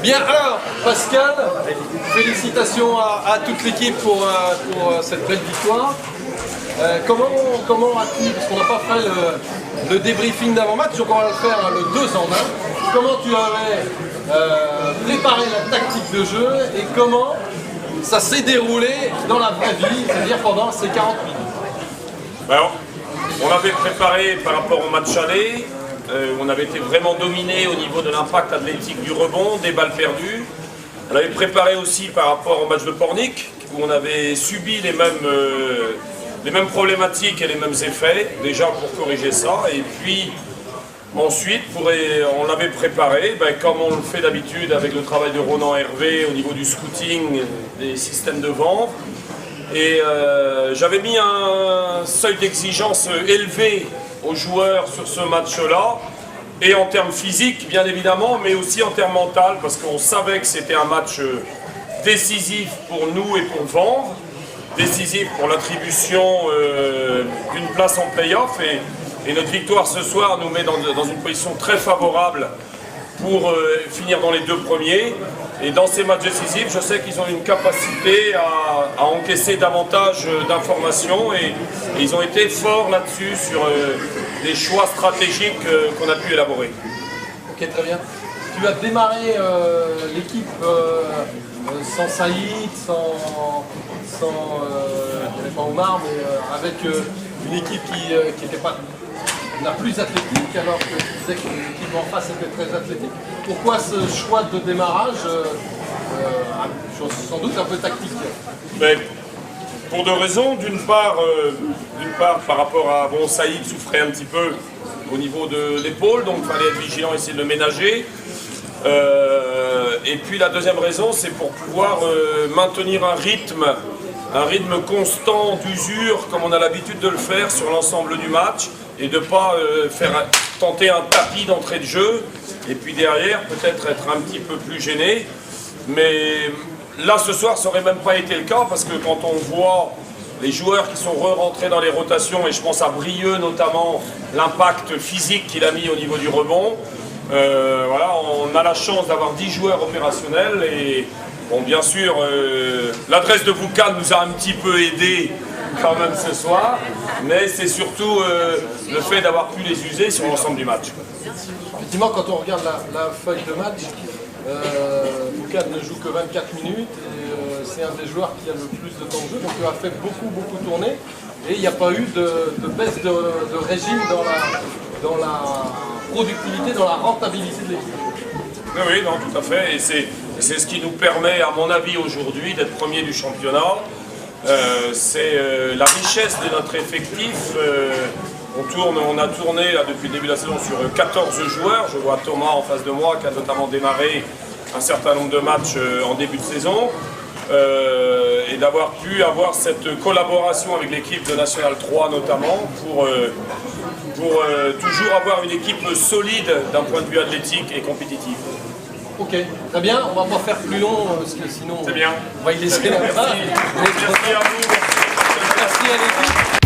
Bien, alors, Pascal, félicitations à toute l'équipe pour cette belle victoire. Comment as-tu, parce qu'on n'a pas fait le débriefing d'avant-match, donc on va le faire le 2 en 1. Comment tu avais préparé la tactique de jeu et comment ça s'est déroulé dans la vraie vie, c'est-à-dire pendant ces 40 minutes? Alors, on avait préparé par rapport au match aller, on avait été vraiment dominé au niveau de l'impact athlétique du rebond, des balles perdues. On avait préparé aussi par rapport au match de Pornic, où on avait subi les mêmes problématiques et les mêmes effets, déjà pour corriger ça. Et puis ensuite, on l'avait préparé, comme on le fait d'habitude avec le travail de Ronan Hervé au niveau du scouting, des systèmes de vente. Et j'avais mis un seuil d'exigence élevé aux joueurs sur ce match-là, et en termes physiques bien évidemment, mais aussi en termes mental, parce qu'on savait que c'était un match décisif pour nous et pour Vanves, décisif pour l'attribution d'une place en play-off, et notre victoire ce soir nous met dans une position très favorable pour finir dans les 2 premiers. Et dans ces matchs décisifs, je sais qu'ils ont une capacité à encaisser davantage d'informations et ils ont été forts là-dessus sur des choix stratégiques qu'on a pu élaborer. Ok, très bien. Tu as démarré l'équipe sans Saïd, sans je dirais pas Omar, mais avec une équipe qui n'était pas la plus athlétique, alors que tu disais que l'équipe en face était très athlétique. Pourquoi ce choix de démarrage, sans doute un peu tactique? Pour 2 raisons. D'une part, par rapport à Saïd souffrait un petit peu au niveau de l'épaule, donc il fallait être vigilant, essayer de le ménager. Et puis la deuxième raison, c'est pour pouvoir maintenir un rythme constant d'usure, comme on a l'habitude de le faire sur l'ensemble du match, et de ne pas tenter un tapis d'entrée de jeu, et puis derrière peut-être être un petit peu plus gêné. Mais là ce soir ça n'aurait même pas été le cas, parce que quand on voit les joueurs qui sont re-rentrés dans les rotations, et je pense à Brieux notamment, l'impact physique qu'il a mis au niveau du rebond, voilà, on a la chance d'avoir 10 joueurs opérationnels. Et bon, bien sûr, l'adresse de Voucan nous a un petit peu aidé quand même ce soir, mais c'est surtout le fait d'avoir pu les user sur l'ensemble du match. Effectivement, quand on regarde la feuille de match, Voucan ne joue que 24 minutes et c'est un des joueurs qui a le plus de temps de jeu, donc il a fait beaucoup tourner et il n'y a pas eu de baisse de régime dans la productivité, dans la rentabilité de l'équipe. Oui, non, tout à fait, et c'est ce qui nous permet, à mon avis, aujourd'hui d'être premier du championnat. C'est la richesse de notre effectif. On a tourné là, depuis le début de la saison sur 14 joueurs. Je vois Thomas en face de moi qui a notamment démarré un certain nombre de matchs en début de saison. Et d'avoir pu avoir cette collaboration avec l'équipe de National 3 notamment pour toujours avoir une équipe solide d'un point de vue athlétique et compétitif. Ok, très bien, on va pas faire plus long parce que sinon c'est bien. On va y laisser la place. Merci à vous. Merci à l'équipe.